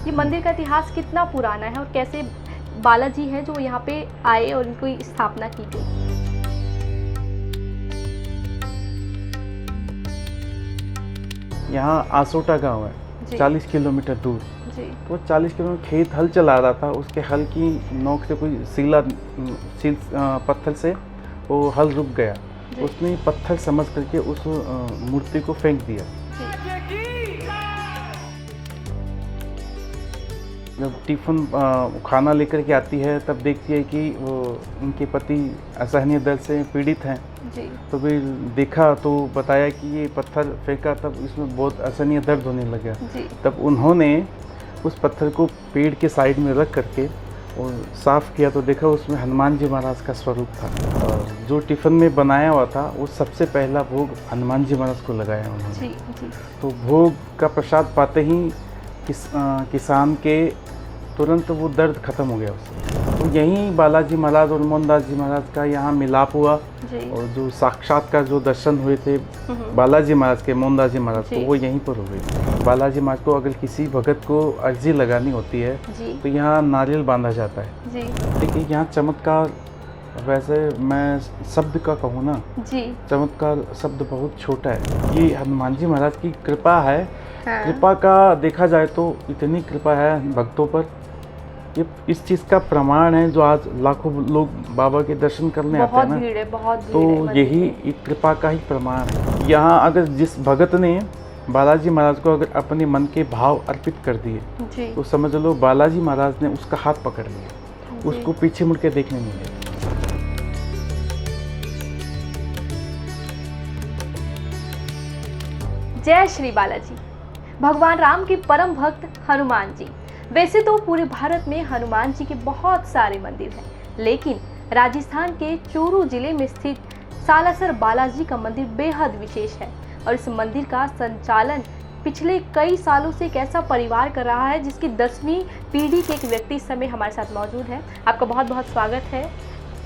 ये मंदिर का इतिहास कितना पुराना है और कैसे बालाजी हैं जो यहाँ पे आए और इनकी स्थापना की गई। यहाँ आसोटा गांव है, 40 किलोमीटर दूर। जी। तो 40 किलोमीटर खेत हल चला रहा था, उसके हल की नोक से कोई पत्थर से वो हल रुक गया। उसने पत्थर समझ करके उस मूर्ति को फेंक दिया। जब टिफ़िन खाना लेकर के आती है तब देखती है कि वो उनके पति असहनीय दर्द से पीड़ित हैं। जी। तो फिर देखा तो बताया कि ये पत्थर फेंका, तब इसमें बहुत असहनीय दर्द होने लगा। जी। तब उन्होंने उस पत्थर को पेड़ के साइड में रख करके और साफ़ किया तो देखा उसमें हनुमान जी महाराज का स्वरूप था। और जो टिफ़िन में बनाया हुआ था वो सबसे पहला भोग हनुमान जी महाराज को लगाया उन्होंने। जी। जी। तो भोग का प्रसाद पाते ही किसान के तुरंत वो दर्द खत्म हो गया उससे। तो यहीं बालाजी महाराज और मोहनदास जी महाराज का यहाँ मिलाप हुआ। और जो साक्षात्कार जो दर्शन हुए थे बालाजी महाराज के मोहनदास जी महाराज को, वो यहीं पर हो गए। बालाजी महाराज को अगर किसी भगत को अर्जी लगानी होती है तो यहाँ नारियल बांधा जाता है। देखिए यहाँ चमत्कार, वैसे मैं शब्द का कहूँ ना, चमत्कार शब्द बहुत छोटा है। ये हनुमान जी महाराज की कृपा है। हाँ। कृपा का देखा जाए तो इतनी कृपा है भक्तों पर, ये इस चीज़ का प्रमाण है जो आज लाखों लोग बाबा के दर्शन करने आते हैं ना, भीड़ है, बहुत भीड़ तो है, यही एक कृपा का ही प्रमाण है। यहाँ अगर जिस भगत ने बालाजी महाराज को अगर अपने मन के भाव अर्पित कर दिए तो समझ लो बालाजी महाराज ने उसका हाथ पकड़ लिया, उसको पीछे मुड़ के देखने नहीं दिया। जय श्री बालाजी। भगवान राम के परम भक्त हनुमान जी। वैसे तो पूरे भारत में हनुमान जी के बहुत सारे मंदिर हैं, लेकिन राजस्थान के चूरू जिले में स्थित सालासर बालाजी का मंदिर बेहद विशेष है। और इस मंदिर का संचालन पिछले कई सालों से एक ऐसा परिवार कर रहा है जिसकी 10वीं पीढ़ी के एक व्यक्ति इस समय हमारे साथ मौजूद है। आपका बहुत बहुत स्वागत है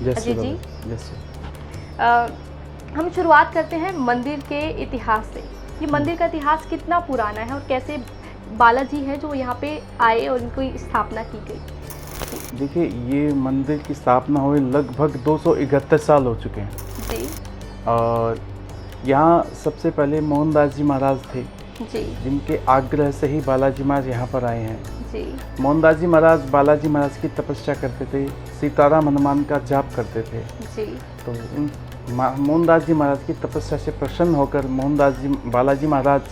अजय जी। हम शुरुआत करते हैं मंदिर के इतिहास से। ये मंदिर का इतिहास कितना पुराना है और कैसे बालाजी हैं जो यहाँ पे आए और इनकी स्थापना की गई। देखिए ये मंदिर की स्थापना हुई लगभग 271 साल हो चुके हैं। जी। और यहाँ सबसे पहले मोहनदास जी महाराज थे जी, जिनके आग्रह से ही बालाजी महाराज यहाँ पर आए हैं। जी। मोहनदास जी महाराज बालाजी महाराज की तपस्या करते थे, सीताराम हनुमान का जाप करते थे। जी। तो मोहनदास जी महाराज की तपस्या से प्रसन्न होकर बालाजी महाराज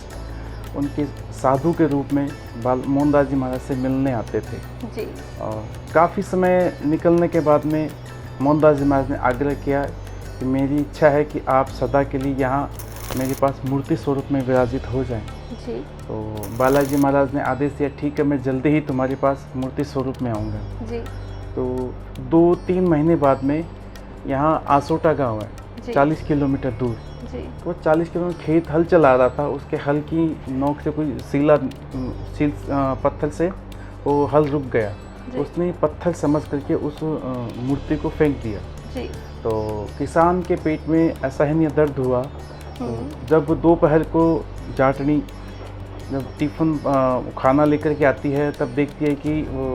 उनके साधु के रूप में मोहनदास जी महाराज से मिलने आते थे। जी। और काफ़ी समय निकलने के बाद में मोहनदास जी महाराज ने आग्रह किया कि मेरी इच्छा है कि आप सदा के लिए यहाँ मेरे पास मूर्ति स्वरूप में विराजित हो जाएं। जी। तो बालाजी महाराज ने आदेश दिया, ठीक है मैं जल्दी ही तुम्हारे पास मूर्ति स्वरूप में आऊँगा। जी। तो 2-3 महीने बाद में यहाँ आसोटा गांव है, 40 किलोमीटर दूर। जी। वो 40 किलोमीटर खेत हल चला रहा था, उसके हल की नोक से कोई पत्थर से वो हल रुक गया। उसने पत्थर समझ करके उस मूर्ति को फेंक दिया। जी। तो किसान के पेट में असहनीय दर्द हुआ। तो जब दोपहर को जाटनी जब टिफ़िन खाना लेकर के आती है तब देखती है कि वो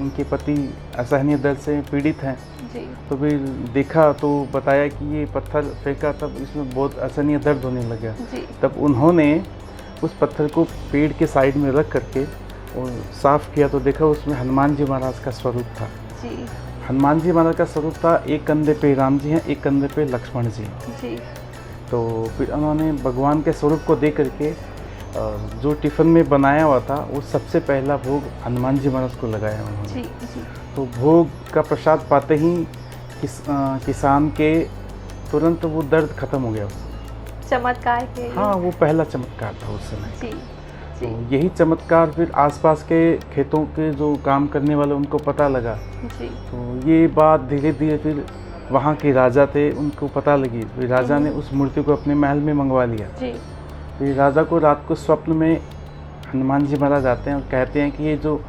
उनके पति असहनीय दर्द से पीड़ित हैं। जी। तो फिर देखा तो बताया कि ये पत्थर फेंका, तब इसमें बहुत असहनीय दर्द होने लगा। जी। तब उन्होंने उस पत्थर को पेड़ के साइड में रख करके और साफ़ किया तो देखा उसमें हनुमान जी महाराज का स्वरूप था। जी। हनुमान जी महाराज का स्वरूप था, एक कंधे पे राम जी हैं, एक कंधे पे लक्ष्मण जी। जी। तो फिर उन्होंने भगवान के स्वरूप को देख करके जो टिफ़िन में बनाया हुआ था वो सबसे पहला भोग हनुमान जी महाराज को लगाया उन्होंने। जी। जी। तो भोग का प्रसाद पाते ही किसान के तुरंत वो दर्द खत्म हो गया उससे। चमत्कार के। हाँ, वो पहला चमत्कार था उस समय। जी। तो यही चमत्कार फिर आसपास के खेतों के जो काम करने वाले उनको पता लगा। जी। तो ये बात धीरे धीरे फिर वहाँ के राजा थे उनको पता लगी। फिर राजा ने उस मूर्ति को अपने महल में मंगवा लिया। जी। फिर राजा को रात को स्वप्न में हनुमान जी महाराज आते हैं और कहते हैं कि ये जो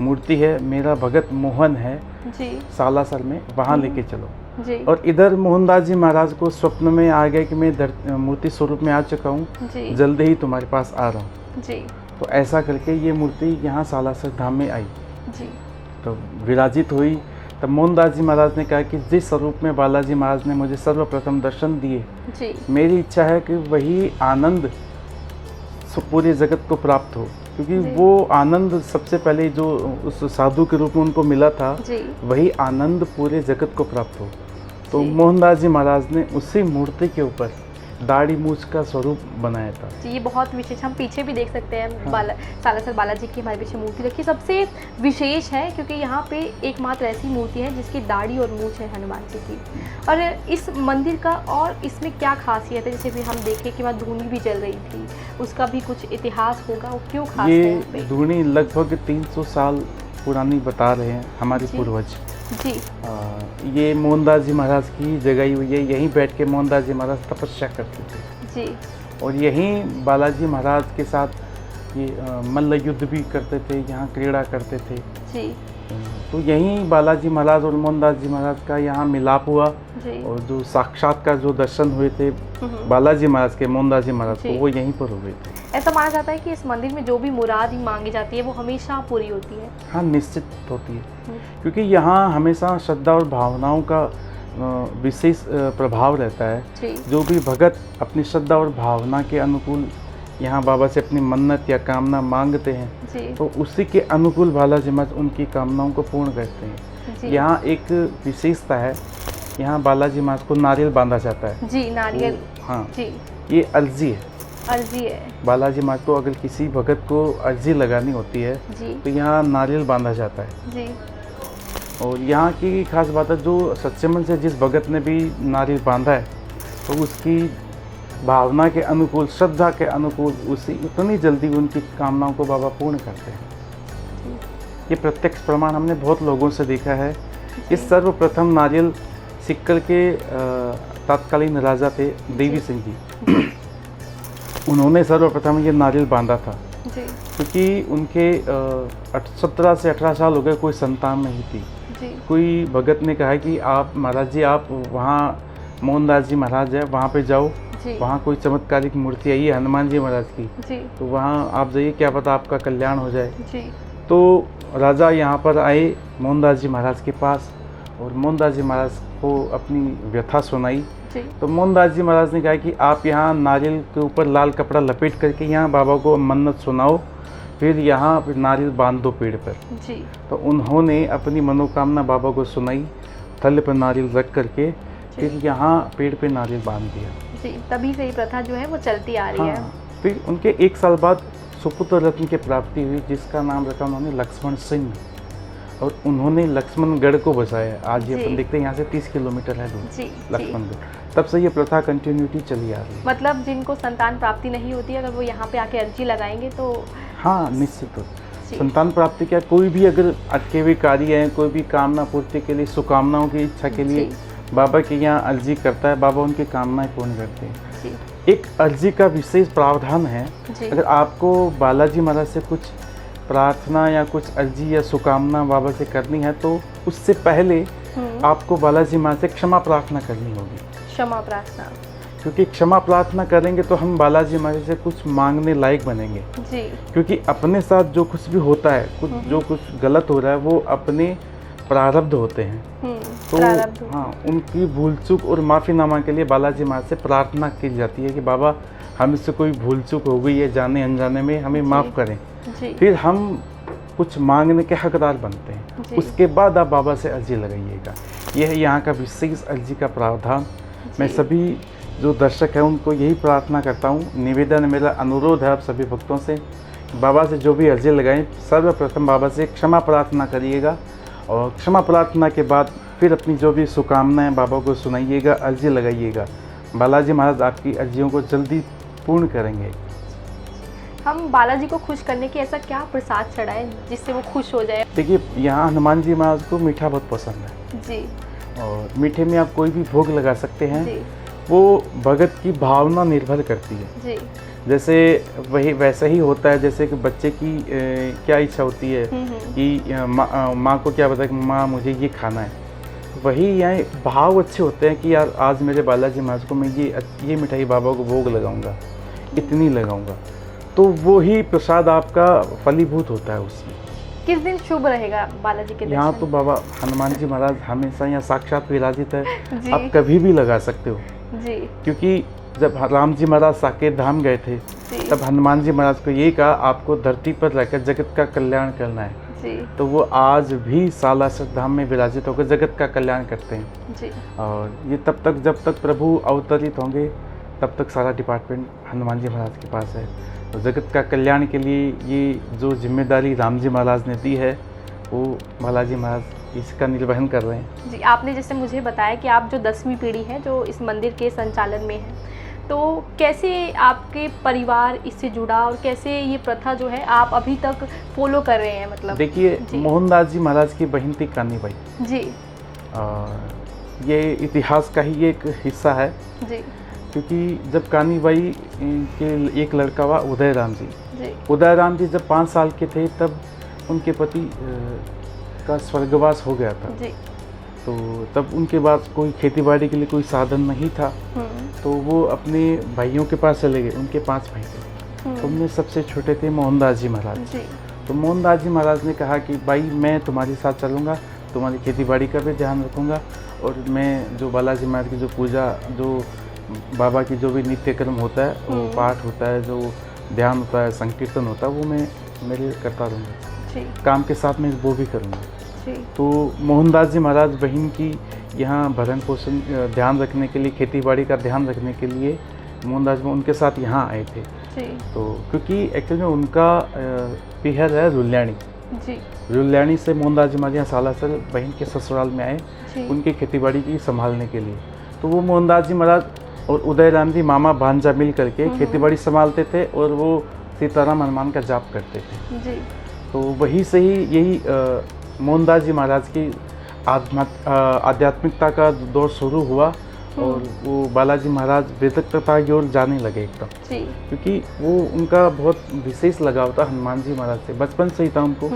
मूर्ति है मेरा भगत मोहन है जी, सालासर में, वहाँ लेके चलो। जी। और इधर मोहनदास जी महाराज को स्वप्न में आ गया कि मैं मूर्ति स्वरूप में आ चुका हूँ, जल्दी ही तुम्हारे पास आ रहा हूँ। जी। तो ऐसा करके ये मूर्ति यहाँ सालासर धाम में आई, जी। तो विराजित हुई। तब मोहनदास जी महाराज ने कहा कि जिस स्वरूप में बालाजी महाराज ने मुझे सर्वप्रथम दर्शन दिए, जी। मेरी इच्छा है कि वही आनंद पूरे जगत को प्राप्त हो, क्योंकि वो आनंद सबसे पहले जो उस साधु के रूप में उनको मिला था, जी। वही आनंद पूरे जगत को प्राप्त हो। तो मोहनदास जी महाराज ने उसी मूर्ति के ऊपर दाढ़ी मूछ का स्वरूप बनाया था। जी, ये बहुत विशेष, हम पीछे भी देख सकते हैं सालासर बालाजी की हमारे पीछे मूर्ति रखी, सबसे विशेष है क्योंकि यहाँ पे एकमात्र ऐसी मूर्ति है जिसकी दाढ़ी और मूछ है हनुमान जी की। और इस मंदिर का और इसमें क्या खासियत है, जैसे भी हम देखें कि वहाँ धूनी भी जल रही थी, उसका भी कुछ इतिहास होगा, वो क्यों खास है यहाँ पे? ये धूनी लगभग 300 साल पुरानी बता रहे हैं हमारे पूर्वज जी। ये मोहनदास जी महाराज की जगह हुई है, यहीं बैठ के मोहनदास जी महाराज तपस्या करते थे जी। और यहीं बालाजी महाराज के साथ ये मल्ल युद्ध भी करते थे, यहाँ क्रीड़ा करते थे जी। तो यहीं बालाजी महाराज और मोहनदास जी महाराज का यहाँ मिलाप हुआ जी। और जो साक्षात्कार जो दर्शन हुए थे बालाजी महाराज के मोहनदास जी महाराज को, वो यहीं पर हुए थे। ऐसा माना जाता है कि इस मंदिर में जो भी मुराद मांगी जाती है वो हमेशा पूरी होती है। हाँ, निश्चित होती है, क्योंकि यहाँ हमेशा श्रद्धा और भावनाओं का विशेष प्रभाव रहता है। जो भी भगत अपनी श्रद्धा और भावना के अनुकूल यहाँ बाबा से अपनी मन्नत या कामना मांगते हैं, तो उसी के अनुकूल बालाजी महाराज उनकी कामनाओं को पूर्ण करते हैं। यहाँ एक विशेषता है, यहाँ बालाजी महाराज को नारियल बांधा जाता है। जी, नारियल। हाँ जी। ये अर्जी है, अर्जी है। बालाजी महाराज को अगर किसी भगत को अर्जी लगानी होती है तो यहाँ नारियल बांधा जाता है जी। और यहाँ की खास बात है, जो सच्चे मन से जिस भगत ने भी नारियल बांधा है तो उसकी भावना के अनुकूल, श्रद्धा के अनुकूल उतनी जल्दी उनकी कामनाओं को बाबा पूर्ण करते हैं। ये प्रत्यक्ष प्रमाण हमने बहुत लोगों से देखा है। इस सर्वप्रथम नारियल सिक्कर के तत्कालीन राजा थे देवी सिंह जी, उन्होंने सर्वप्रथम ये नारियल बांधा था क्योंकि उनके 17 से 18 साल हो गए, कोई संतान नहीं थी। कोई भगत ने कहा कि आप महाराज जी, आप वहाँ मोहनदास जी महाराज है, वहाँ पे जाओ, वहाँ कोई चमत्कारिक मूर्ति आई है हनुमान जी महाराज की, तो वहाँ आप जाइए, क्या पता आपका कल्याण हो जाए। तो राजा यहाँ पर आए मोहनदास जी महाराज के पास और मोहनदास जी महाराज को अपनी व्यथा सुनाई। तो मोहनदास जी महाराज ने कहा कि आप यहाँ नारियल के ऊपर लाल कपड़ा लपेट करके यहाँ बाबा को मन्नत सुनाओ, फिर यहाँ नारियल बांध दो पेड़ पर। तो उन्होंने अपनी मनोकामना बाबा को सुनाई, थल पर नारियल रख करके फिर यहाँ पेड़ पे नारियल बांध दिया। जी, तभी से ये प्रथा जो है वो चलती आ रही है। फिर उनके 1 साल बाद सुपुत्र रत्न की प्राप्ति हुई, जिसका नाम रखा उन्होंने लक्ष्मण सिंह, और उन्होंने लक्ष्मणगढ़ को बसाया। आज ये अपन देखते हैं, यहाँ से 30 किलोमीटर है दूर लक्ष्मणगढ़। तब से ये प्रथा कंटिन्यूटी चली आ रही है। मतलब जिनको संतान प्राप्ति नहीं होती, अगर वो यहाँ पे आके अर्जी लगाएंगे तो हाँ, निश्चित हो संतान प्राप्ति क्या, कोई भी अगर अटके हुए कार्य है, कोई भी कामना पूर्ति के लिए, शुभकामनाओं की इच्छा के लिए बाबा के यहाँ अर्जी करता है, बाबा उनकी कामनाएं पूर्ण करते हैं। एक अर्जी का विशेष प्रावधान है, अगर आपको बालाजी महाराज से कुछ प्रार्थना या कुछ अर्जी या शुभकामना बाबा से करनी है, तो उससे पहले आपको बालाजी महाराज से क्षमा प्रार्थना करनी होगी। क्षमा प्रार्थना, क्योंकि क्षमा प्रार्थना करेंगे तो हम बालाजी महाराज से कुछ मांगने लायक बनेंगे। क्योंकि अपने साथ जो कुछ भी होता है, जो कुछ गलत हो रहा है, वो अपने प्रारब्ध होते हैं। तो हाँ, उनकी भूल चूक और माफ़ीनामा के लिए बालाजी महाराज से प्रार्थना की जाती है कि बाबा हमसे कोई भूल चूक हो गई है जाने अनजाने में, हमें माफ़ करें। फिर हम कुछ मांगने के हकदार बनते हैं, उसके बाद आप बाबा से अर्जी लगाइएगा। यह है यहाँ का विशेष अर्जी का प्रावधान। मैं सभी जो दर्शक हैं उनको यही प्रार्थना करता हूँ, निवेदन मेरा अनुरोध है आप सभी भक्तों से, बाबा से जो भी अर्जी लगाएं, सर्वप्रथम बाबा से क्षमा प्रार्थना करिएगा और क्षमा प्रार्थना के बाद फिर अपनी जो भी शुभकामनाएं बाबा को सुनाइएगा, अर्जी लगाइएगा। बालाजी महाराज आपकी अर्जियों को जल्दी पूर्ण करेंगे। हम बालाजी को खुश करने की ऐसा क्या प्रसाद चढ़ाएं जिससे वो खुश हो जाए? देखिए, यहाँ हनुमान जी महाराज को मीठा बहुत पसंद है जी, और मीठे में आप कोई भी भोग लगा सकते हैं जी। वो भगत की भावना निर्भर करती है जी। जैसे वही वैसा ही होता है, जैसे कि बच्चे की क्या इच्छा होती है कि माँ को क्या पता कि माँ मुझे ये खाना है, वही यहाँ भाव अच्छे होते हैं कि यार आज मेरे बालाजी महाराज को मैं ये मिठाई बाबा को भोग लगाऊंगा, इतनी लगाऊंगा। तो वो ही प्रसाद आपका फलीभूत होता है उसमें। किस दिन शुभ रहेगा बालाजी के यहाँ दर्शन? तो बाबा हनुमान जी महाराज हमेशा यहाँ साक्षात विराजित है, जी। आप कभी भी लगा सकते हो। जी क्योंकि जब राम जी महाराज साकेत धाम गए थे जी तब हनुमान जी महाराज को ये कहा आपको धरती पर रहकर जगत का कल्याण करना है। जी तो वो आज भी सालासर धाम में विराजित होकर जगत का कल्याण करते हैं। जी और ये तब तक जब तक प्रभु अवतरित होंगे तब तक सारा डिपार्टमेंट हनुमान जी महाराज के पास है। तो जगत का कल्याण के लिए ये जो जिम्मेदारी राम जी महाराज ने दी है वो बालाजी महाराज इसका निर्वहन कर रहे हैं। जी, आपने जैसे मुझे बताया कि आप जो 10वीं पीढ़ी है जो इस मंदिर के संचालन में है, तो कैसे आपके परिवार इससे जुड़ा और कैसे ये प्रथा जो है आप अभी तक फॉलो कर रहे हैं? मतलब देखिए, मोहनदास जी महाराज की बहन थी कानीबाई जी, ये इतिहास का ही एक हिस्सा है जी क्योंकि जब कानीबाई के एक लड़का हुआ उदयराम जी, जी उदयराम जी जब 5 साल के थे तब उनके पति का स्वर्गवास हो गया था। जी। तो तब उनके पास कोई खेतीबाड़ी के लिए कोई साधन नहीं था, तो वो अपने भाइयों के पास चले गए। उनके 5 भाई थे, तो उनमें सबसे छोटे थे मोहनदास जी महाराज। जी। तो मोहनदास जी महाराज ने कहा कि भाई मैं तुम्हारे साथ चलूँगा, तुम्हारी खेतीबाड़ी का भी ध्यान रखूँगा और मैं जो बालाजी महाराज की जो पूजा, जो बाबा की जो भी नित्य कर्म होता है, वो पाठ होता है, जो ध्यान होता है, संकीर्तन होता है, वो मैं मेरे करता रहूँगा। काम के साथ मैं वो भी करूँगा। तो मोहनदास जी महाराज बहन की यहाँ भरण पोषण ध्यान रखने के लिए, खेतीबाड़ी का ध्यान रखने के लिए मोहनदास जी उनके साथ यहाँ आए थे। तो क्योंकि एक्चुअली में उनका पिहर है रुल्याणी। रुल्याणी से मोहनदास जी महाराज यहाँ सालासर बहन के ससुराल में आए उनकी खेतीबाड़ी की संभालने के लिए। तो वो मोहनदास जी महाराज और उदयराम जी मामा भांजा मिल करके खेतीबाड़ी संभालते थे और वो सीताराम हनुमान का जाप करते थे। तो वही से ही यही मोहनदास जी महाराज की आध्यात्मिकता का दौर शुरू हुआ और वो बालाजी महाराज वेदकता की ओर जाने लगे एकदम, क्योंकि वो उनका बहुत विशेष लगाव था हनुमान जी महाराज से। बचपन से ही था उनको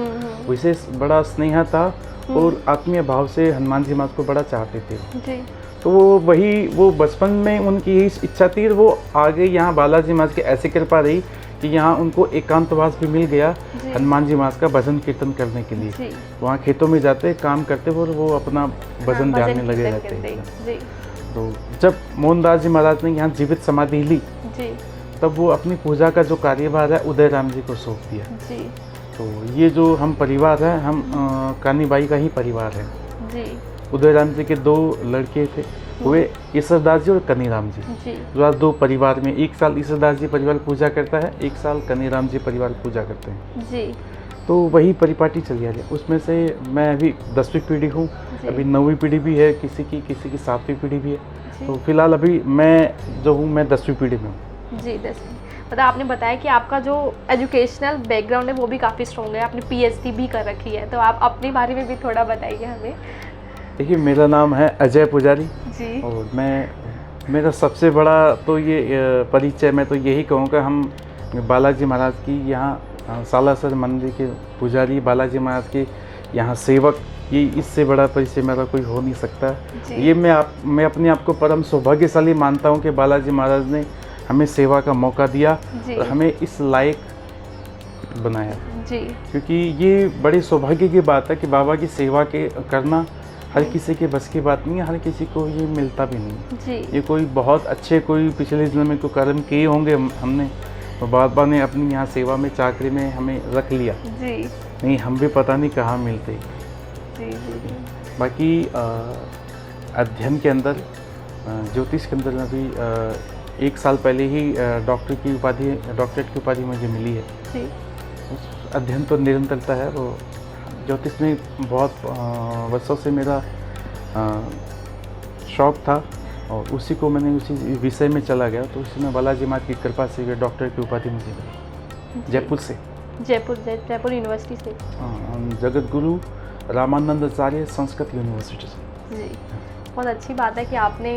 विशेष बड़ा स्नेह था और आत्मीय भाव से हनुमान जी महाराज को बड़ा चाहते थे। तो वो बचपन में उनकी यही इच्छा थी। वो आगे यहाँ बालाजी महाराज की ऐसी कृपा रही कि यहाँ उनको एकांतवास भी मिल गया हनुमान जी महाराज का भजन कीर्तन करने के लिए। वहाँ खेतों में जाते, काम करते और वो अपना भजन ध्यान में लगे रहते। तो जब मोहनदास जी महाराज ने यहाँ जीवित समाधि ली तब वो अपनी पूजा का जो कार्यभार है उदयराम जी को सौंप दिया। तो ये जो हम परिवार है, हम कानीबाई का ही परिवार है। उदयराम जी के 2 लड़के थे, वे ईश्वरदास जी और कनीराम जी। जो आज 2 परिवार में, 1 साल ईश्वरदास जी परिवार पूजा करता है, 1 साल कनीराम जी परिवार पूजा करते हैं। तो वही परिपाटी चली आ रही है। उसमें से मैं अभी 10वीं पीढ़ी हूँ, अभी 9वीं पीढ़ी भी है, किसी की 7वीं पीढ़ी भी है। तो फिलहाल अभी मैं जो हूँ मैं 10वीं पीढ़ी में हूँ। जी 10वीं। मतलब आपने बताया कि आपका जो एजुकेशनल बैकग्राउंड है वो भी काफ़ी स्ट्रॉन्ग है, आपने PhD भी कर रखी है, तो आप अपने बारे में भी थोड़ा बताइए हमें। देखिए, मेरा नाम है अजय पुजारी जी। और मेरा सबसे बड़ा तो ये परिचय मैं तो यही कहूँगा, हम बालाजी महाराज की यहाँ सालासर मंदिर के पुजारी, बालाजी महाराज के यहाँ सेवक, ये इससे बड़ा परिचय मेरा कोई हो नहीं सकता। ये मैं अपने आप को परम सौभाग्यशाली मानता हूँ कि बालाजी महाराज ने हमें सेवा का मौका दिया और हमें इस लायक बनाया। क्योंकि ये बड़ी सौभाग्य की बात है कि बाबा की सेवा करना हर किसी के बस की बात नहीं है, हर किसी को ये मिलता भी नहीं। ये कोई बहुत अच्छे कोई पिछले जन्म में कोई कर्म किए होंगे हमने, तो बाबा ने अपनी यहाँ सेवा में, चाकरी में हमें रख लिया। नहीं, हम भी पता नहीं कहाँ मिलते। बाकी अध्ययन के अंदर, ज्योतिष के अंदर अभी 1 साल पहले ही डॉक्टरेट की उपाधि मुझे मिली है। उस अध्ययन तो निरंतरता है। वो ज्योतिष में बहुत वर्षों से मेरा शौक था और उसी को मैंने उसी विषय में चला गया। तो उसी में बालाजी महाराज की कृपा से डॉक्टरेट की उपाधि मुझे मिली जयपुर से, जयपुर यूनिवर्सिटी से। जगत गुरु रामानंदाचार्य संस्कृत यूनिवर्सिटी से। जी, बहुत अच्छी बात है कि आपने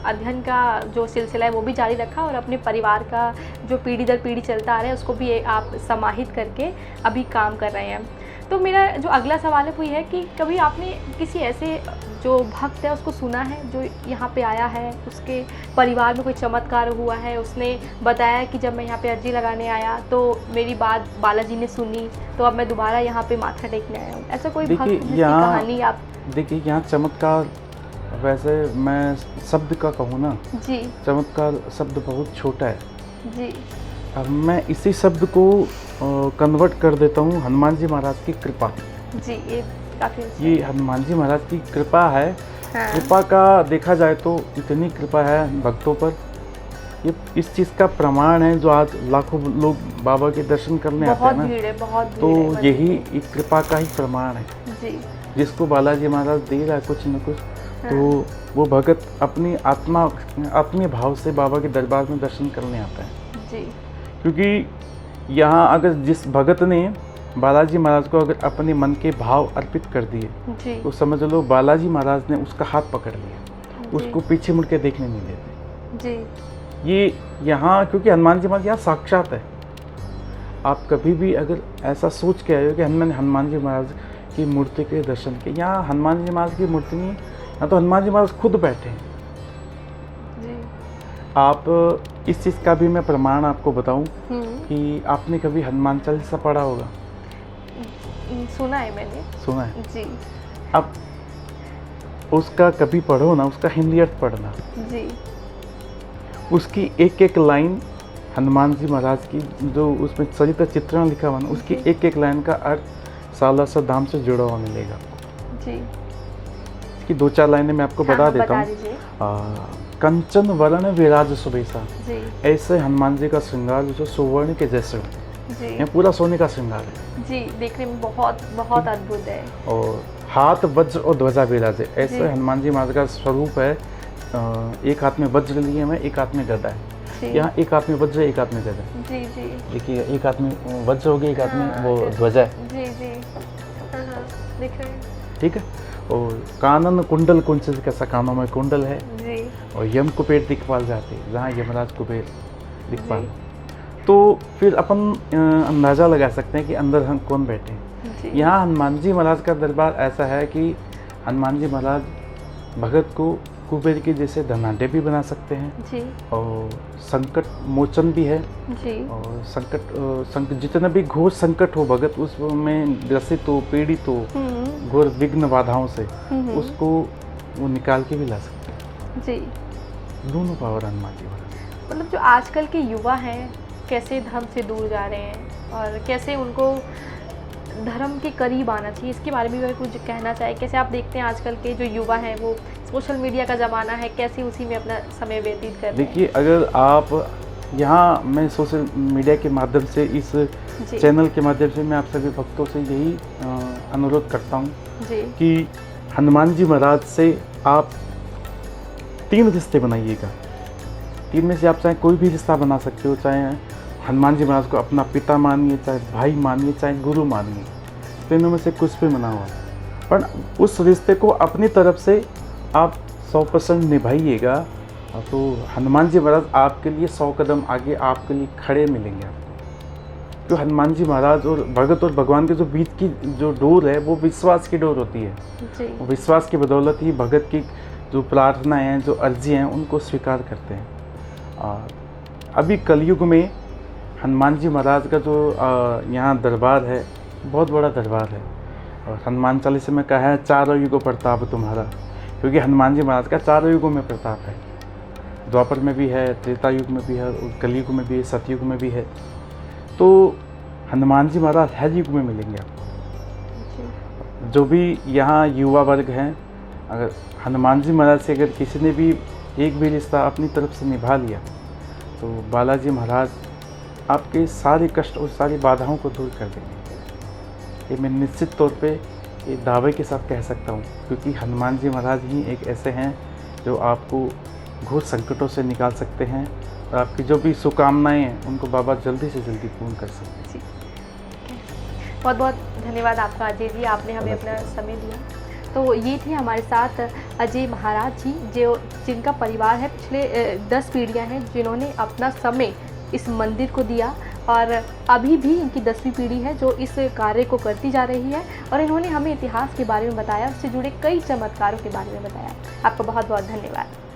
अध्ययन का जो सिलसिला है वो भी जारी रखा और अपने परिवार का जो पीढ़ी दर पीढ़ी चलता आ रहा है उसको भी आप समाहित करके अभी काम कर रहे हैं। तो मेरा जो अगला सवाल है वो ये है कि कभी आपने किसी ऐसे जो भक्त है उसको सुना है जो यहाँ पे आया है, उसके परिवार में कोई चमत्कार हुआ है, उसने बताया कि जब मैं यहाँ पे अर्जी लगाने आया तो मेरी बात बालाजी ने सुनी, तो अब मैं दोबारा यहाँ पे माथा टेकने आया हूँ, ऐसा कोई भक्त जिसकी कहानी आप? देखिए यहाँ चमत्कार, वैसे मैं शब्द का कहूँ ना जी, चमत्कार शब्द बहुत छोटा है जी, अब मैं इसी शब्द को कन्वर्ट कर देता हूँ हनुमान जी महाराज की कृपा। जी, ये काफ़ी अच्छा ये हनुमान जी महाराज की कृपा है। हाँ। कृपा का देखा जाए तो इतनी कृपा है भक्तों पर, ये इस चीज़ का प्रमाण है जो आज लाखों लोग बाबा के दर्शन करने आते बहुत हैं भीड़ है, बहुत भीड़ तो है, यही एक कृपा का ही प्रमाण है। जी, जिसको बालाजी महाराज दे रहा है कुछ न कुछ, हाँ। तो वो भगत अपनी आत्मीय भाव से बाबा के दरबार में दर्शन करने आता है। जी, क्योंकि यहाँ अगर जिस भगत ने बालाजी महाराज को अगर अपने मन के भाव अर्पित कर दिए जी, तो समझ लो बालाजी महाराज ने उसका हाथ पकड़ लिया, जी, उसको पीछे मुड़ के देखने नहीं देते। जी, ये यहाँ क्योंकि हनुमान जी महाराज यहाँ साक्षात है। आप कभी भी अगर ऐसा सोच के आए हो कि हनुमान जी महाराज की मूर्ति के दर्शन के, यहाँ हनुमान जी महाराज की मूर्ति नहीं, यहाँ तो हनुमान जी महाराज खुद बैठे हैं। जी, आप इस चीज़ का भी मैं प्रमाण आपको बताऊं हम्म, कि आपने कभी हनुमान चालीसा पढ़ा होगा, सुना है मैंने, सुना है? जी, अब उसका कभी पढ़ो ना, उसका हिंदी अर्थ पढ़ना, जी, उसकी एक एक लाइन हनुमान जी महाराज की जो उसमें चरित्र चित्रण लिखा हुआ ना, उसकी जी। एक एक लाइन का अर्थ सालासर धाम से जुड़ा हुआ मिलेगा आपको। जी, इसकी 2-4 लाइनें मैं आपको हाँ, बता हाँ, देता हूँ। दीजिए। कंचन वर्ण विराज सुबेसा, जी, ऐसे हनुमान जी का श्रृंगार जो सुवर्ण के जैसे हो, जी, ये पूरा सोने का श्रृंगार है। जी, देखने में बहुत बहुत अद्भुत है। और हाथ वज्र और ध्वजा विराजे, जी। ऐसे हनुमान जी महाराज का स्वरूप है। एक हाथ में वज्र लिए में, एक हाथ में गदा है। जी, यहाँ एक हाथ में वज्र, एक हाथ में गदा है। जी, जी, देखिए एक हाथ में वज्र हो गया, एक हाथ में हाँ, वो फिर- ध्वजा है, जी, जी, हाँ, हाँ, दिख रहे हैं। ठीक है। और कानन कुंडल कुंचित, कैसा कानों में कुंडल है। जी, और यम कुबेर दिखपाल जाते, जहाँ यमराज कुबेर दिखपाल। जी। तो फिर अपन अंदाज़ा लगा सकते हैं कि अंदर हम कौन बैठे हैं। जी, यहाँ हनुमान जी महाराज का दरबार ऐसा है कि हनुमान जी महाराज भगत को कुबेर के जैसे धनाढ्य भी बना सकते हैं, जी, और संकट मोचन भी है। जी, और संकट जितना भी घोर संकट हो भगत उसमें ग्रसित हो, पीड़ित हो, हम्म, घोर विघ्न बाधाओं से, हम्म, उसको वो निकाल के भी ला सकते हैं। जी। दोनों पावर हनुमान जी महाराज। मतलब जो आजकल के युवा हैं कैसे धर्म से दूर जा रहे हैं और कैसे उनको धर्म के करीब आना चाहिए, इसके बारे में भी कुछ कहना चाहिए। कैसे आप देखते हैं आजकल के जो युवा हैं वो सोशल मीडिया का ज़माना है, कैसे उसी में अपना समय व्यतीत कर रहे हैं? देखिए अगर आप यहाँ, मैं सोशल मीडिया के माध्यम से, इस जी, चैनल के माध्यम से मैं आप सभी भक्तों से यही अनुरोध करता हूँ जी, कि हनुमान जी महाराज से आप 3 रिश्ते बनाइएगा। 3 में से आप चाहे कोई भी रिश्ता बना सकते हो, चाहे हनुमान जी महाराज को अपना पिता मानिए, चाहे भाई मानिए, चाहे गुरु मानिए, तीनों में से कुछ भी बना हुआ, पर उस रिश्ते को अपनी तरफ से आप 100% निभाइएगा, तो हनुमान जी महाराज आपके लिए 100 कदम आगे आपके लिए खड़े मिलेंगे आपको। तो हनुमान जी महाराज और भगत और भगवान के जो बीच की जो डोर है वो विश्वास की डोर होती है। जी, विश्वास की बदौलत ही भगत की जो प्रार्थनाएं हैं, जो अर्जी हैं, उनको स्वीकार करते हैं। अभी कलयुग में हनुमान जी महाराज का जो यहाँ दरबार है, बहुत बड़ा दरबार है। और हनुमान चालीसा में कहा है, चारों युगों प्रताप तुम्हारा, क्योंकि हनुमान जी महाराज का चारों युगों में प्रताप है। द्वापर में भी है, त्रेता युग में भी है, और कलयुग में भी है, सतयुग में भी है। तो हनुमान जी महाराज हर युग में मिलेंगे आपको। जी, जो भी यहाँ युवा वर्ग हैं, अगर हनुमान जी महाराज से अगर किसी ने भी एक भी रिश्ता अपनी तरफ से निभा लिया, तो बालाजी महाराज आपके सारे कष्ट और सारी बाधाओं को दूर कर देंगे। ये मैं निश्चित तौर पे ये दावे के साथ कह सकता हूँ, क्योंकि हनुमान जी महाराज ही एक ऐसे हैं जो आपको घोर संकटों से निकाल सकते हैं, और आपकी जो भी शुभकामनाएँ हैं उनको बाबा जल्दी से जल्दी पूर्ण कर सकते हैं। जी। बहुत बहुत धन्यवाद आपका अजय जी, आपने हमें अपना समय दिया। तो ये थे हमारे साथ अजय महाराज जी, जो जिनका परिवार है पिछले 10 पीढ़ियाँ हैं, जिन्होंने अपना समय इस मंदिर को दिया और अभी भी इनकी 10वीं पीढ़ी है जो इस कार्य को करती जा रही है और इन्होंने हमें इतिहास के बारे में बताया, उससे जुड़े कई चमत्कारों के बारे में बताया। आपका बहुत बहुत धन्यवाद।